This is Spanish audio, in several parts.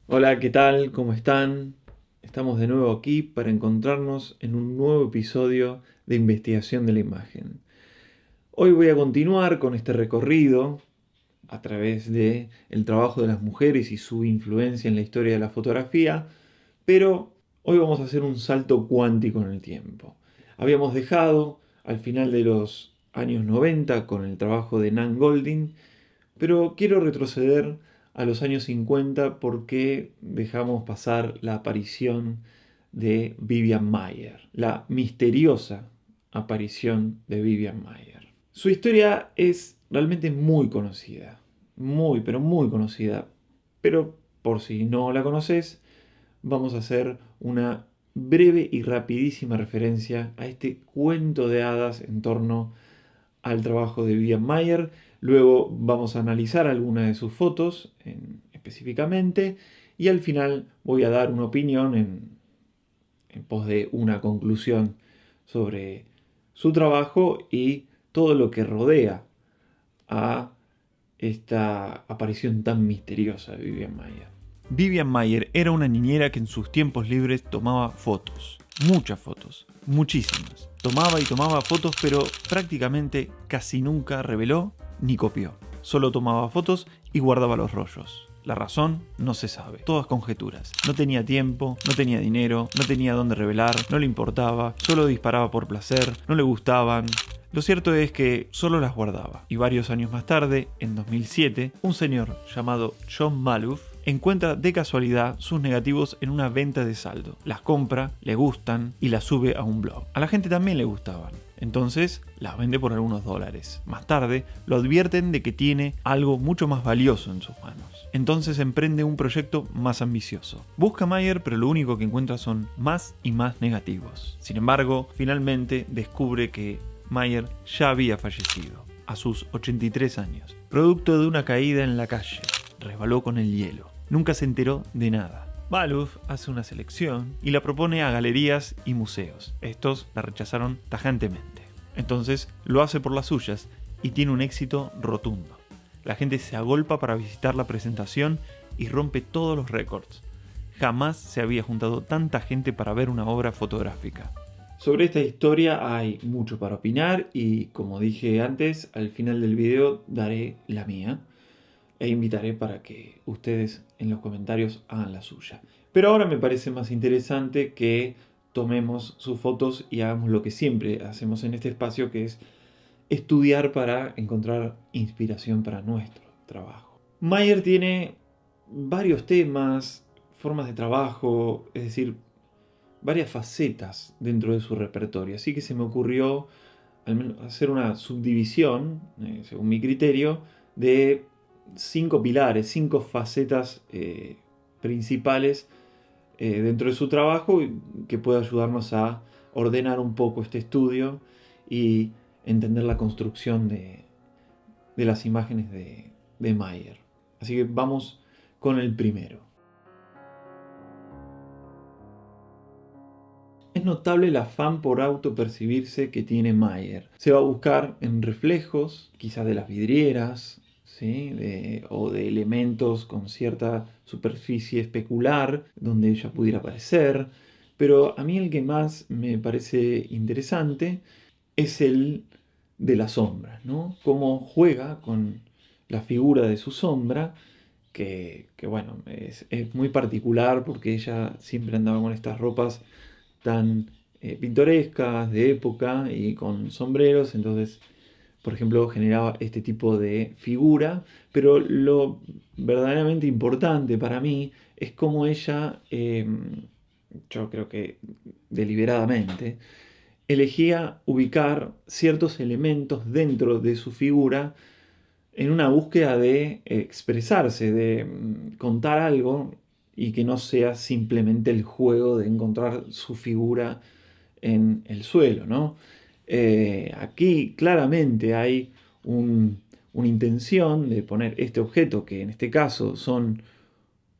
Hola, ¿qué tal? ¿Cómo están? Estamos de nuevo aquí para encontrarnos en un nuevo episodio de Investigación de la Imagen. Hoy voy a continuar con este recorrido a través de el trabajo de las mujeres y su influencia en la historia de la fotografía, pero hoy vamos a hacer un salto cuántico en el tiempo. Habíamos dejado al final de los años 90 con el trabajo de Nan Goldin, pero quiero retroceder a los años 50 porque dejamos pasar la aparición de Vivian Maier, la misteriosa aparición de Vivian Maier. Su historia es realmente muy conocida, muy, pero muy conocida, pero por si no la conoces, vamos a hacer una breve y rapidísima referencia a este cuento de hadas en torno al trabajo de Vivian Maier. Luego vamos a analizar algunas de sus fotos específicamente y al final voy a dar una opinión en pos de una conclusión sobre su trabajo y todo lo que rodea a esta aparición tan misteriosa de Vivian Maier. Vivian Maier era una niñera que en sus tiempos libres tomaba fotos, muchas fotos, muchísimas. Tomaba y tomaba fotos, pero prácticamente casi nunca reveló ni copió. Solo tomaba fotos y guardaba los rollos. La razón no se sabe, todas conjeturas. No tenía tiempo, no tenía dinero, no tenía dónde revelar, no le importaba, solo disparaba por placer, no le gustaban. Lo cierto es que solo las guardaba, y varios años más tarde, en 2007, un señor llamado John Maloof encuentra de casualidad sus negativos en una venta de saldo. Las compra, le gustan y las sube a un blog. A la gente también le gustaban. Entonces las vende por algunos dólares. Más tarde lo advierten de que tiene algo mucho más valioso en sus manos. Entonces emprende un proyecto más ambicioso. Busca a Maier, pero lo único que encuentra son más y más negativos. Sin embargo, finalmente descubre que Maier ya había fallecido, a sus 83 años, producto de una caída en la calle. Resbaló con el hielo. Nunca se enteró de nada. Maloof hace una selección y la propone a galerías y museos. Estos la rechazaron tajantemente. Entonces lo hace por las suyas y tiene un éxito rotundo. La gente se agolpa para visitar la presentación y rompe todos los récords. Jamás se había juntado tanta gente para ver una obra fotográfica. Sobre esta historia hay mucho para opinar y, como dije antes, al final del video daré la mía e invitaré para que ustedes en los comentarios hagan la suya. Pero ahora me parece más interesante que tomemos sus fotos y hagamos lo que siempre hacemos en este espacio, que es estudiar para encontrar inspiración para nuestro trabajo. Maier tiene varios temas, formas de trabajo, es decir, varias facetas dentro de su repertorio. Así que se me ocurrió al menos hacer una subdivisión, según mi criterio, de 5 pilares, 5 facetas principales dentro de su trabajo que puede ayudarnos a ordenar un poco este estudio y entender la construcción de las imágenes de Maier. Así que vamos con el primero. Es notable el afán por autopercibirse que tiene Maier. Se va a buscar en reflejos, quizás de las vidrieras, ¿sí? O de elementos con cierta superficie especular donde ella pudiera aparecer. Pero a mí el que más me parece interesante es el de la sombra, ¿no? Cómo juega con la figura de su sombra, que bueno, es muy particular porque ella siempre andaba con estas ropas tan pintorescas, de época y con sombreros, entonces, por ejemplo, generaba este tipo de figura, pero lo verdaderamente importante para mí es cómo ella, yo creo que deliberadamente, elegía ubicar ciertos elementos dentro de su figura en una búsqueda de expresarse, de contar algo y que no sea simplemente el juego de encontrar su figura en el suelo, ¿no? Aquí claramente hay una intención de poner este objeto, que en este caso son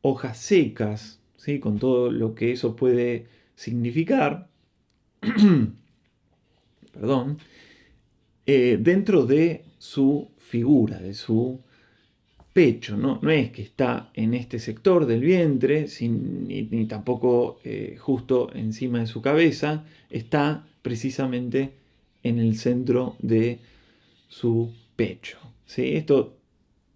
hojas secas, ¿sí? Con todo lo que eso puede significar, perdón, dentro de su figura, de su pecho, ¿no? No es que está en este sector del vientre, ni tampoco justo encima de su cabeza, está precisamente en el centro de su pecho, ¿sí? Esto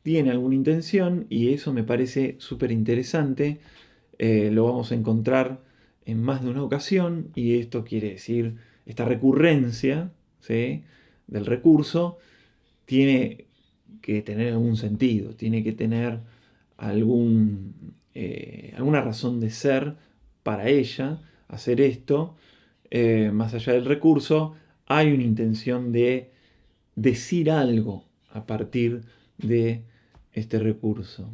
tiene alguna intención y eso me parece súper interesante. Lo vamos a encontrar en más de una ocasión y esto quiere decir, esta recurrencia, ¿sí?, del recurso tiene que tener algún sentido, tiene que tener alguna razón de ser para ella hacer esto. Más allá del recurso, hay una intención de decir algo a partir de este recurso.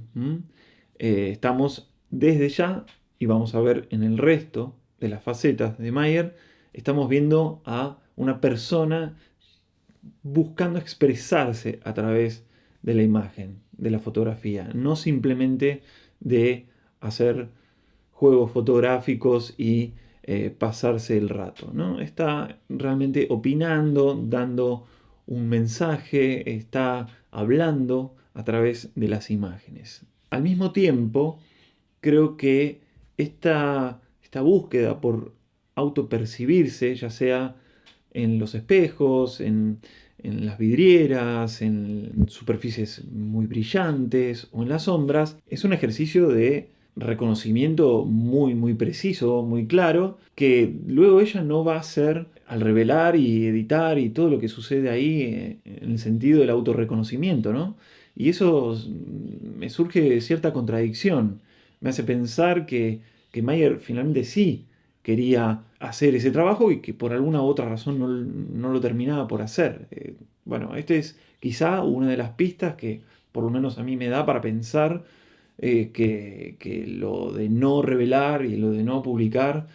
Estamos desde ya, y vamos a ver en el resto de las facetas de Mayer, estamos viendo a una persona buscando expresarse a través de la imagen, de la fotografía, no simplemente de hacer juegos fotográficos y pasarse el rato, ¿no? Está realmente opinando, dando un mensaje, está hablando a través de las imágenes. Al mismo tiempo, creo que esta búsqueda por autopercibirse, ya sea en los espejos, en las vidrieras, en superficies muy brillantes o en las sombras, es un ejercicio de reconocimiento muy, muy preciso, muy claro, que luego ella no va a hacer al revelar y editar y todo lo que sucede ahí en el sentido del autorreconocimiento, ¿no? Y eso me surge cierta contradicción. Me hace pensar que Mayer finalmente sí quería hacer ese trabajo y que por alguna u otra razón no lo terminaba por hacer. Bueno, esta es quizá una de las pistas que por lo menos a mí me da para pensar que lo de no revelar y lo de no publicar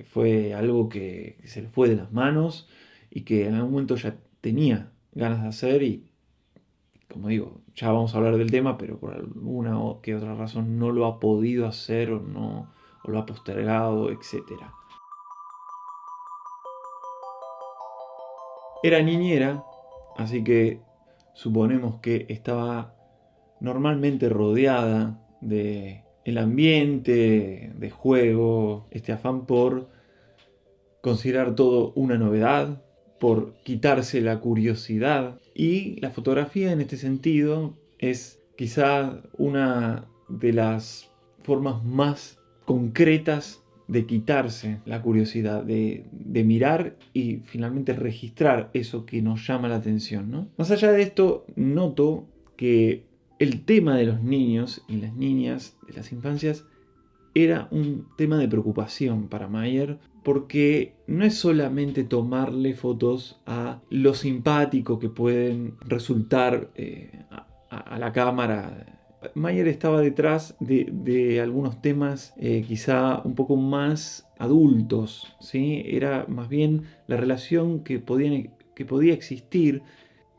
fue algo que se le fue de las manos y que en algún momento ya tenía ganas de hacer y, como digo, ya vamos a hablar del tema, pero por alguna o que otra razón no lo ha podido hacer o no, o lo ha postergado, etcétera. Era niñera, así que suponemos que estaba normalmente rodeada de el ambiente de juego, este afán por considerar todo una novedad, por quitarse la curiosidad. Y la fotografía en este sentido es quizá una de las formas más concretas de quitarse la curiosidad, de mirar y finalmente registrar eso que nos llama la atención, ¿no? Más allá de esto, noto que el tema de los niños y las niñas, de las infancias, era un tema de preocupación para Mayer, porque no es solamente tomarle fotos a lo simpático que pueden resultar a la cámara. Mayer estaba detrás de algunos temas quizá un poco más adultos, ¿sí? Era más bien la relación que podía existir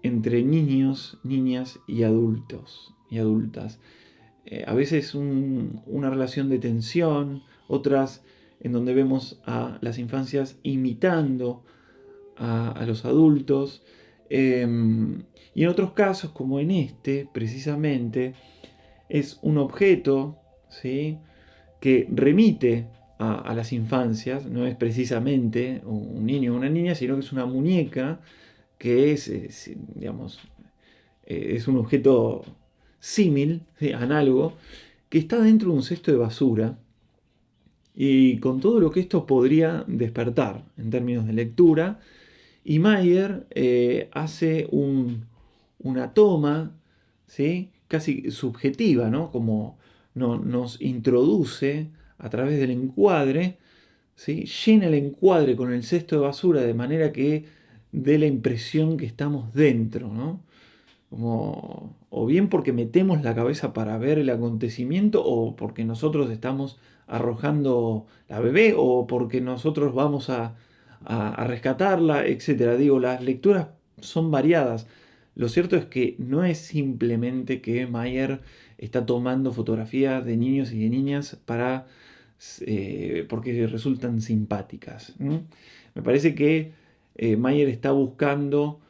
entre niños, niñas y adultos y adultas. A veces una relación de tensión, otras en donde vemos a las infancias imitando a los adultos, y en otros casos, como en este, precisamente, es un objeto, ¿sí?, que remite a las infancias, no es precisamente un niño o una niña, sino que es una muñeca que digamos, es un objeto símil, ¿sí?, análogo, que está dentro de un cesto de basura y con todo lo que esto podría despertar en términos de lectura. Y Mayer hace una toma, ¿sí?, casi subjetiva, ¿no? Como nos introduce a través del encuadre, ¿sí?, llena el encuadre con el cesto de basura de manera que dé la impresión que estamos dentro, ¿no? Como, o bien porque metemos la cabeza para ver el acontecimiento, o porque nosotros estamos arrojando la bebé, o porque nosotros vamos a rescatarla, etc. Digo, las lecturas son variadas. Lo cierto es que no es simplemente que Mayer está tomando fotografías de niños y de niñas porque resultan simpáticas. Me parece que Mayer está buscando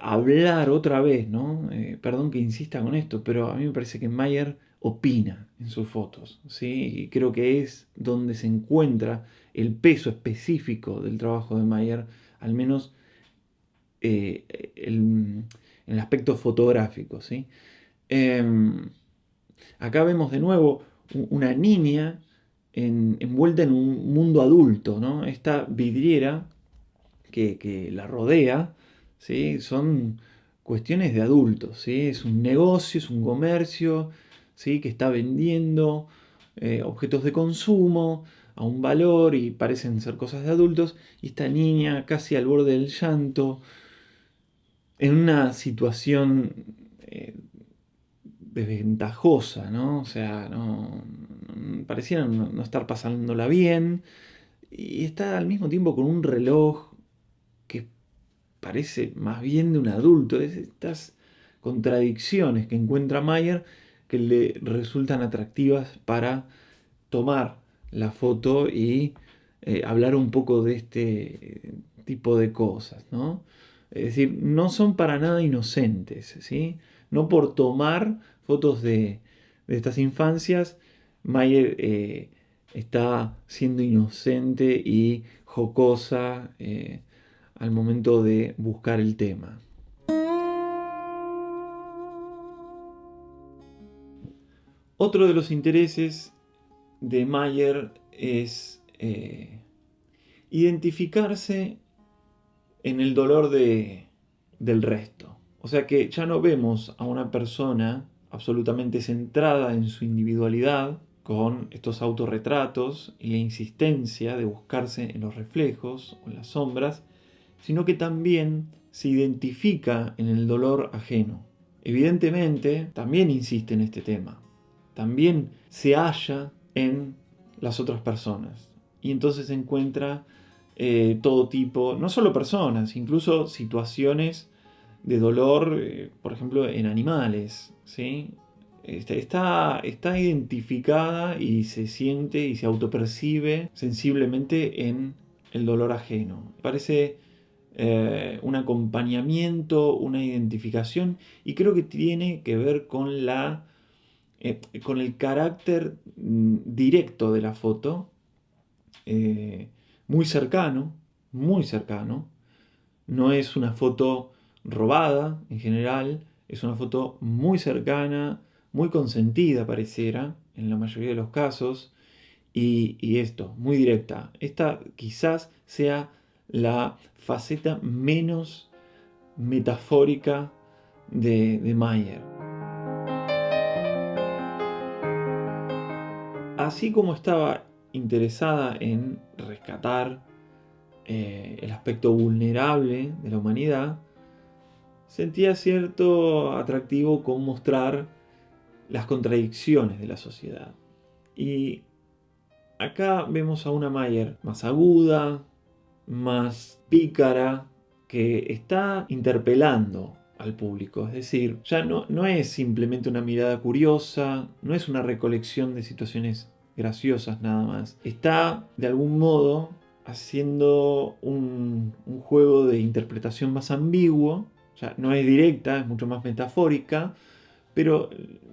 hablar otra vez, ¿no? Perdón que insista con esto, pero a mí me parece que Mayer opina en sus fotos, ¿sí? Y creo que es donde se encuentra el peso específico del trabajo de Mayer, al menos en el aspecto fotográfico, ¿sí? Em, Acá vemos de nuevo una niña envuelta en un mundo adulto, ¿no? Esta vidriera que la rodea, ¿sí? Son cuestiones de adultos, ¿sí? Es un negocio, es un comercio, ¿sí? Que está vendiendo objetos de consumo a un valor y parecen ser cosas de adultos, y esta niña casi al borde del llanto, en una situación desventajosa, ¿no? O sea, pareciera no estar pasándola bien, y está al mismo tiempo con un reloj que parece más bien de un adulto. Es estas contradicciones que encuentra Mayer que le resultan atractivas para tomar la foto y hablar un poco de este tipo de cosas, ¿no? Es decir, no son para nada inocentes, ¿sí? No por tomar fotos de estas infancias, Mayer está siendo inocente y jocosa al momento de buscar el tema. Otro de los intereses de Mayer es identificarse en el dolor del resto. O sea que ya no vemos a una persona absolutamente centrada en su individualidad, con estos autorretratos y la insistencia de buscarse en los reflejos o en las sombras, sino que también se identifica en el dolor ajeno. Evidentemente, también insiste en este tema. También se halla en las otras personas. Y entonces encuentra todo tipo, no solo personas, incluso situaciones de dolor, por ejemplo, en animales, ¿sí? Está identificada y se siente y se autopercibe sensiblemente en el dolor ajeno. Parece un acompañamiento, una identificación, y creo que tiene que ver con el carácter directo de la foto, eh, muy cercano, muy cercano. No es una foto robada en general, es una foto muy cercana, muy consentida pareciera, en la mayoría de los casos, y esto, muy directa. Esta quizás sea la faceta menos metafórica de Mayer. Así como estaba interesada en rescatar el aspecto vulnerable de la humanidad, sentía cierto atractivo con mostrar las contradicciones de la sociedad. Y acá vemos a una Mayer más aguda, más pícara, que está interpelando al público. Es decir, ya no es simplemente una mirada curiosa, no es una recolección de situaciones graciosas nada más. Está, de algún modo, haciendo un juego de interpretación más ambiguo. Ya no es directa, es mucho más metafórica, pero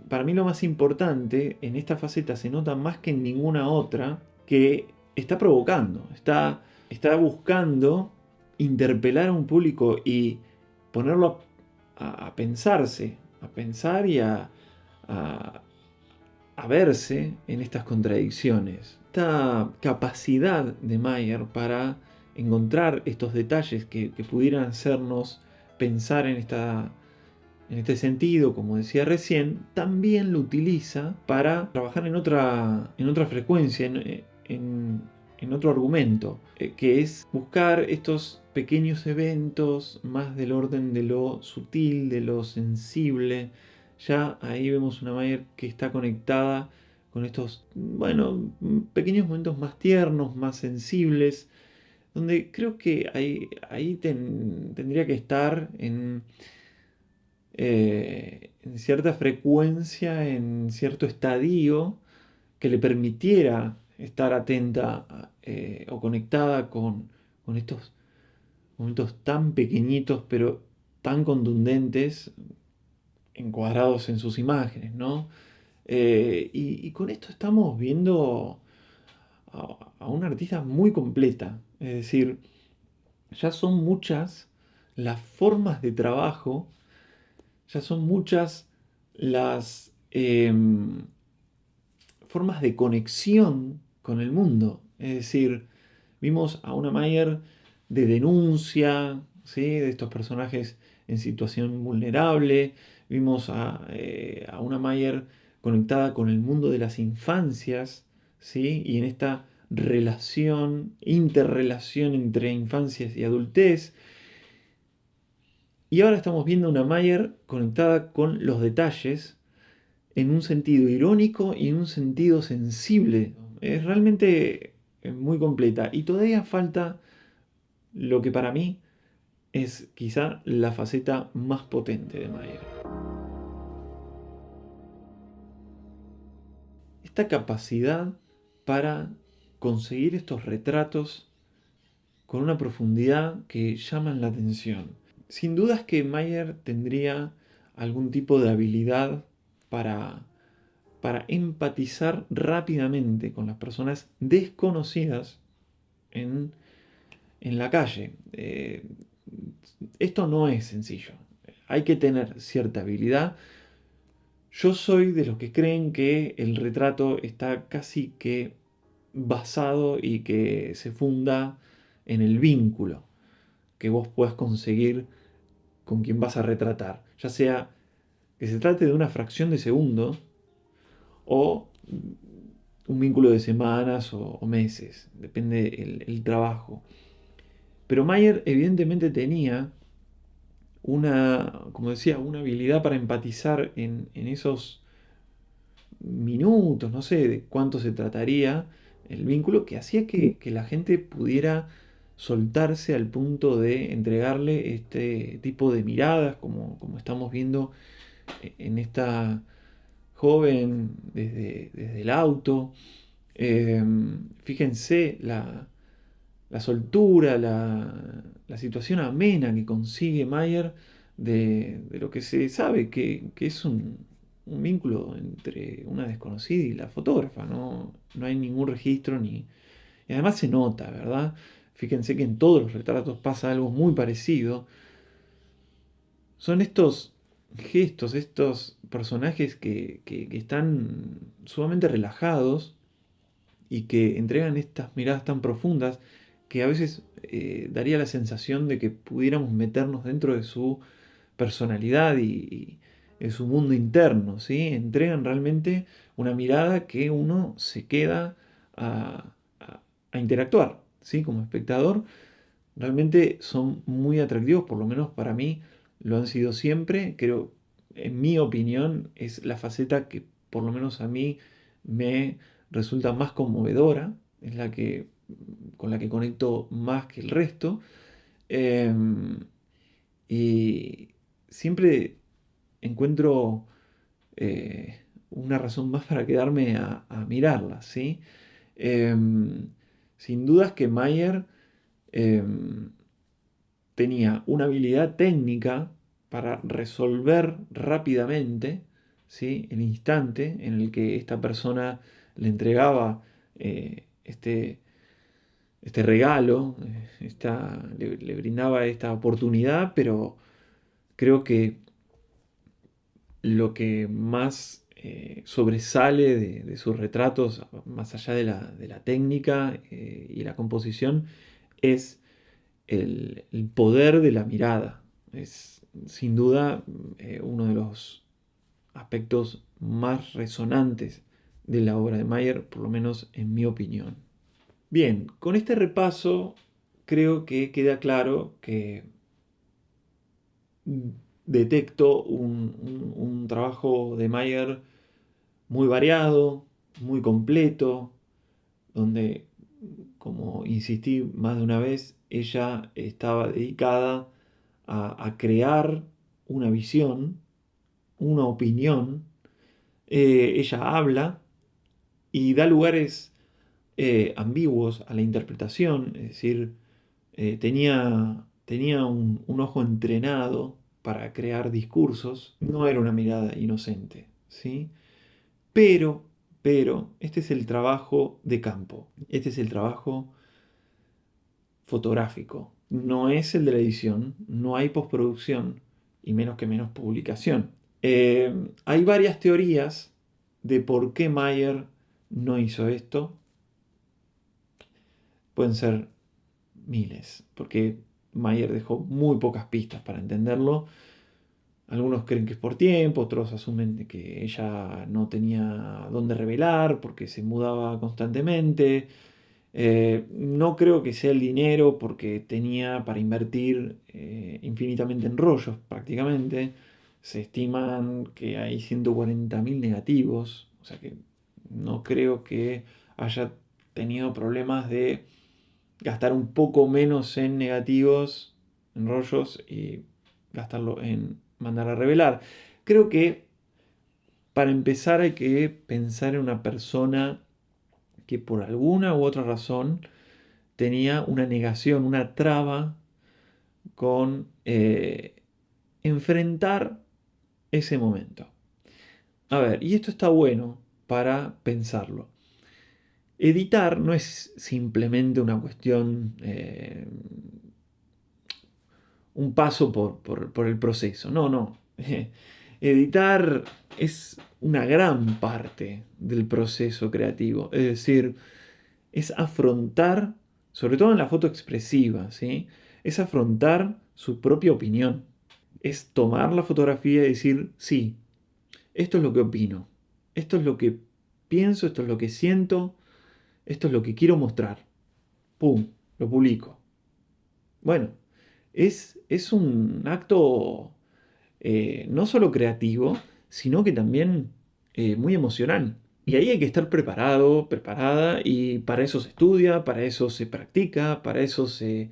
para mí lo más importante, en esta faceta se nota más que en ninguna otra, que está provocando, está buscando interpelar a un público y ponerlo a pensarse, a pensar y a, a verse en estas contradicciones. Esta capacidad de Mayer para encontrar estos detalles que pudieran hacernos pensar en este sentido, como decía recién, también lo utiliza para trabajar en otra frecuencia, en otro argumento, que es buscar estos pequeños eventos más del orden de lo sutil, de lo sensible. Ya ahí vemos una Mayer que está conectada con estos, bueno, pequeños momentos más tiernos, más sensibles, donde creo que ahí tendría que estar en cierta frecuencia, en cierto estadio que le permitiera estar atenta o conectada con estos momentos tan pequeñitos, pero tan contundentes encuadrados en sus imágenes, ¿no? Y con esto estamos viendo a una artista muy completa. Es decir, ya son muchas las formas de trabajo, ya son muchas las formas de conexión con el mundo. Es decir, vimos a una Mayer de denuncia, ¿sí? De estos personajes en situación vulnerable. Vimos a una Mayer conectada con el mundo de las infancias, ¿sí? Y en esta relación, interrelación entre infancias y adultez. Y ahora estamos viendo una Mayer conectada con los detalles en un sentido irónico y en un sentido sensible. Es realmente muy completa. Y todavía falta lo que para mí es quizá la faceta más potente de Mayer. Esta capacidad para conseguir estos retratos con una profundidad que llaman la atención. Sin dudas que Mayer tendría algún tipo de habilidad para, para empatizar rápidamente con las personas desconocidas en, en la calle. Esto no es sencillo. Hay que tener cierta habilidad. Yo soy de los que creen que el retrato está casi que basado y que se funda en el vínculo que vos puedas conseguir con quien vas a retratar. Ya sea que se trate de una fracción de segundo o un vínculo de semanas o meses. Depende el trabajo. Pero Mayer evidentemente tenía como decía, una habilidad para empatizar en esos minutos, no sé de cuánto se trataría el vínculo, que hacía que la gente pudiera soltarse al punto de entregarle este tipo de miradas, como estamos viendo en esta joven desde el auto. Eh, Fíjense la soltura, la situación amena que consigue Mayer de lo que se sabe que es un vínculo entre una desconocida y la fotógrafa. No hay ningún registro y además se nota, ¿verdad? Fíjense que en todos los retratos pasa algo muy parecido. Son estos gestos, estos personajes que están sumamente relajados y que entregan estas miradas tan profundas que a veces daría la sensación de que pudiéramos meternos dentro de su personalidad y de su mundo interno, ¿sí? Entregan realmente una mirada que uno se queda a interactuar, ¿sí? Como espectador, realmente son muy atractivos, por lo menos para mí lo han sido siempre. Creo, en mi opinión, es la faceta que por lo menos a mí me resulta más conmovedora, es la que con la que conecto más que el resto. Em, y siempre encuentro una razón más para quedarme a mirarla, ¿sí? Em, Sin dudas que Mayer em, tenía una habilidad técnica para resolver rápidamente, ¿sí? El instante en el que esta persona le entregaba este, este regalo, le brindaba esta oportunidad, pero creo que lo que más sobresale de sus retratos, más allá de la técnica y la composición, es el poder de la mirada. Es sin duda uno de los aspectos más resonantes de la obra de Mayer, por lo menos en mi opinión. Bien, con este repaso creo que queda claro que detecto un trabajo de Mayer muy variado, muy completo, donde, como insistí más de una vez, ella estaba dedicada a crear una visión, una opinión. Ella habla y da lugares ambiguos a la interpretación, es decir, tenía un ojo entrenado para crear discursos, no era una mirada inocente, ¿sí? Pero, este es el trabajo de campo, este es el trabajo fotográfico, no es el de la edición, no hay postproducción y menos que menos publicación. Hay varias teorías de por qué Mayer no hizo esto. Pueden ser miles, porque Mayer dejó muy pocas pistas para entenderlo. Algunos creen que es por tiempo, otros asumen que ella no tenía dónde revelar porque se mudaba constantemente. No creo que sea el dinero porque tenía para invertir infinitamente en rollos prácticamente. Se estiman que hay 140.000 negativos, o sea que no creo que haya tenido problemas de gastar un poco menos en negativos, en rollos, y gastarlo en mandar a revelar. Creo que para empezar hay que pensar en una persona que por alguna u otra razón tenía una negación, una traba con enfrentar ese momento. A ver, y esto está bueno para pensarlo. Editar no es simplemente una cuestión, un paso por el proceso. No, no. Editar es una gran parte del proceso creativo. Es decir, es afrontar, sobre todo en la foto expresiva, ¿sí? Es afrontar su propia opinión. Es tomar la fotografía y decir, sí, esto es lo que opino, esto es lo que pienso, esto es lo que siento, esto es lo que quiero mostrar. ¡Pum! Lo publico. Bueno, es un acto no solo creativo, sino que también muy emocional. Y ahí hay que estar preparado, preparada, y para eso se estudia, para eso se practica, para eso se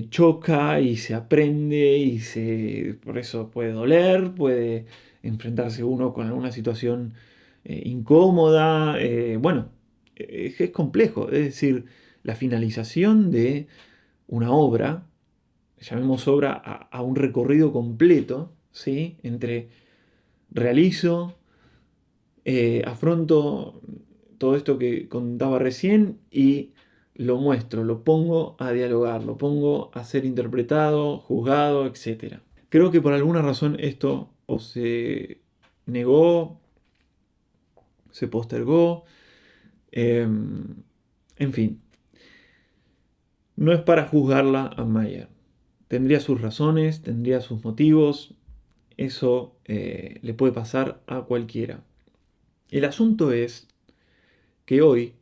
choca y se aprende, por eso puede doler, puede enfrentarse uno con alguna situación incómoda. Bueno, es complejo. Es decir, la finalización de una obra, llamemos obra a un recorrido completo, ¿sí? Entre realizo, afronto todo esto que contaba recién y lo muestro, lo pongo a dialogar, lo pongo a ser interpretado, juzgado, etc. Creo que por alguna razón esto o se negó, se postergó, en fin, no es para juzgarla a Maya. Tendría sus razones, tendría sus motivos, eso le puede pasar a cualquiera. El asunto es que hoy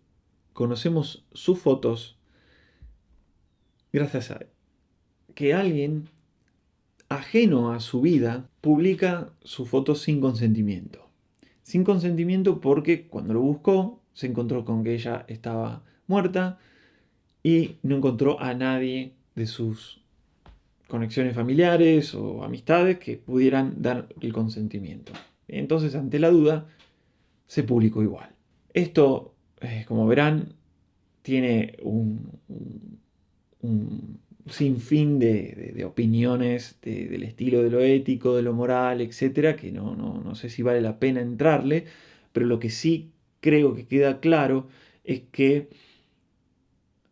conocemos sus fotos gracias a que alguien ajeno a su vida publica sus fotos sin consentimiento. Sin consentimiento porque cuando lo buscó se encontró con que ella estaba muerta y no encontró a nadie de sus conexiones familiares o amistades que pudieran dar el consentimiento. Entonces, ante la duda, se publicó igual. Esto, como verán, tiene un sinfín de opiniones del estilo de lo ético, de lo moral, etcétera, que no sé si vale la pena entrarle, pero lo que sí creo que queda claro es que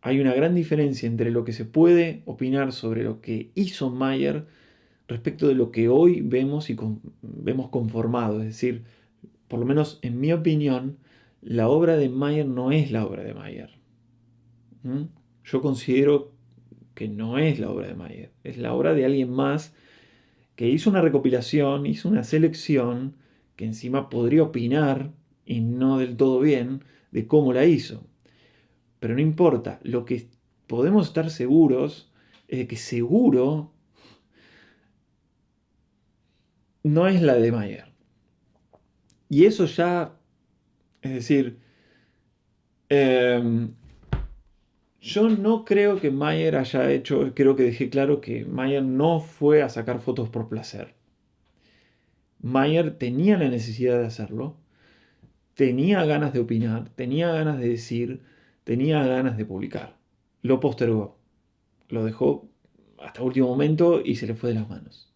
hay una gran diferencia entre lo que se puede opinar sobre lo que hizo Mayer respecto de lo que hoy vemos y vemos conformado. Es decir, por lo menos en mi opinión, la obra de Mayer no es la obra de Mayer. ¿Mm? Yo considero que no es la obra de Mayer, es la obra de alguien más que hizo una recopilación, hizo una selección, que encima podría opinar, y no del todo bien, de cómo la hizo. Pero no importa, lo que podemos estar seguros es de que seguro no es la de Mayer. Y eso ya, es decir, yo no creo que Mayer haya hecho, creo que dejé claro que Mayer no fue a sacar fotos por placer. Mayer tenía la necesidad de hacerlo, tenía ganas de opinar, tenía ganas de decir, tenía ganas de publicar. Lo postergó, lo dejó hasta último momento y se le fue de las manos.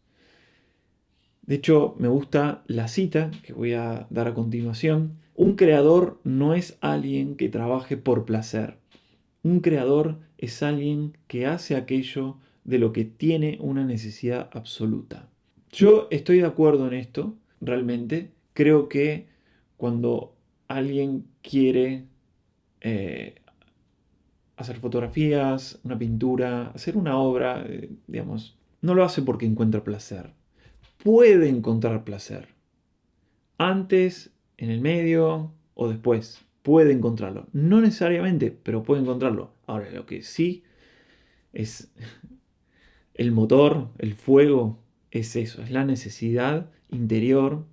De hecho, me gusta la cita que voy a dar a continuación. Un creador no es alguien que trabaje por placer. Un creador es alguien que hace aquello de lo que tiene una necesidad absoluta. Yo estoy de acuerdo en esto, realmente. Creo que cuando alguien quiere eh, hacer fotografías, una pintura, hacer una obra, digamos, no lo hace porque encuentra placer. Puede encontrar placer. Antes, en el medio o después. Puede encontrarlo. No necesariamente, pero puede encontrarlo. Ahora, lo que sí es el motor, el fuego, es eso, es la necesidad interior,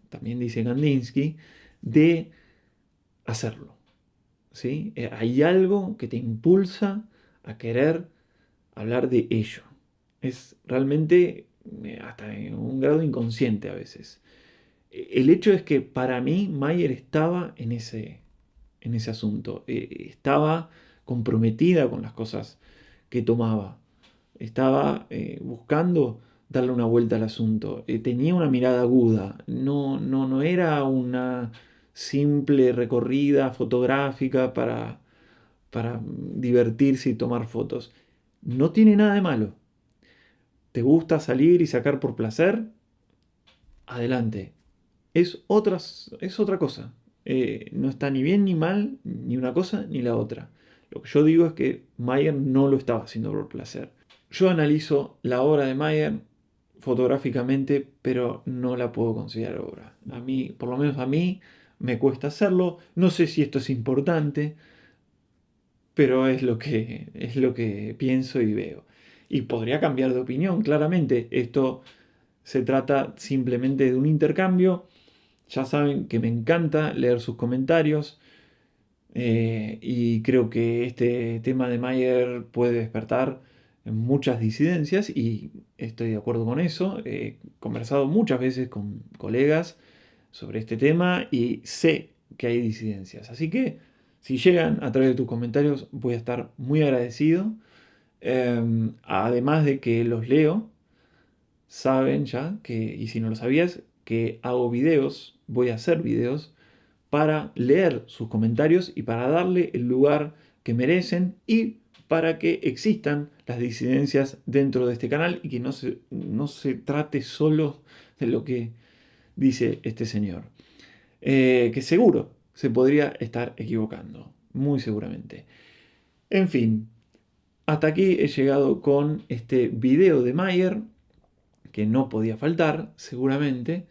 también dice Kandinsky, de hacerlo. ¿Sí? Hay algo que te impulsa a querer hablar de ello. Es realmente hasta en un grado inconsciente a veces. El hecho es que para mí Mayer estaba en ese asunto. Estaba comprometida con las cosas que tomaba. Estaba buscando darle una vuelta al asunto. Tenía una mirada aguda. No era una simple recorrida fotográfica para divertirse y tomar fotos. No tiene nada de malo. ¿Te gusta salir y sacar por placer? Adelante. Es otra cosa. No está ni bien ni mal, ni una cosa ni la otra. Lo que yo digo es que Mayer no lo estaba haciendo por placer. Yo analizo la obra de Mayer fotográficamente, pero no la puedo considerar obra. A mí, por lo menos a mí, me cuesta hacerlo. No sé si esto es importante, pero es lo que pienso y veo. Y podría cambiar de opinión, claramente. Esto se trata simplemente de un intercambio. Ya saben que me encanta leer sus comentarios y creo que este tema de Mayer puede despertar muchas disidencias y estoy de acuerdo con eso. He conversado muchas veces con colegas sobre este tema y sé que hay disidencias. Así que si llegan a través de tus comentarios voy a estar muy agradecido. Además de que los leo, saben ya que, y si no lo sabías, que hago videos, voy a hacer videos para leer sus comentarios y para darle el lugar que merecen y para que existan las disidencias dentro de este canal y que no se trate solo de lo que dice este señor. Que seguro se podría estar equivocando, muy seguramente. En fin, hasta aquí he llegado con este video de Mayer, que no podía faltar, seguramente.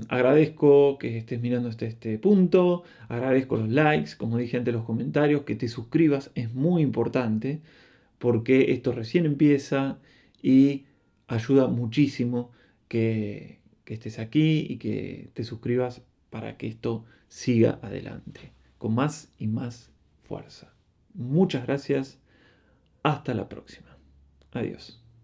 Agradezco que estés mirando hasta este punto, agradezco los likes, como dije antes, los comentarios, que te suscribas es muy importante porque esto recién empieza y ayuda muchísimo que estés aquí y que te suscribas para que esto siga adelante con más y más fuerza. Muchas gracias, hasta la próxima. Adiós.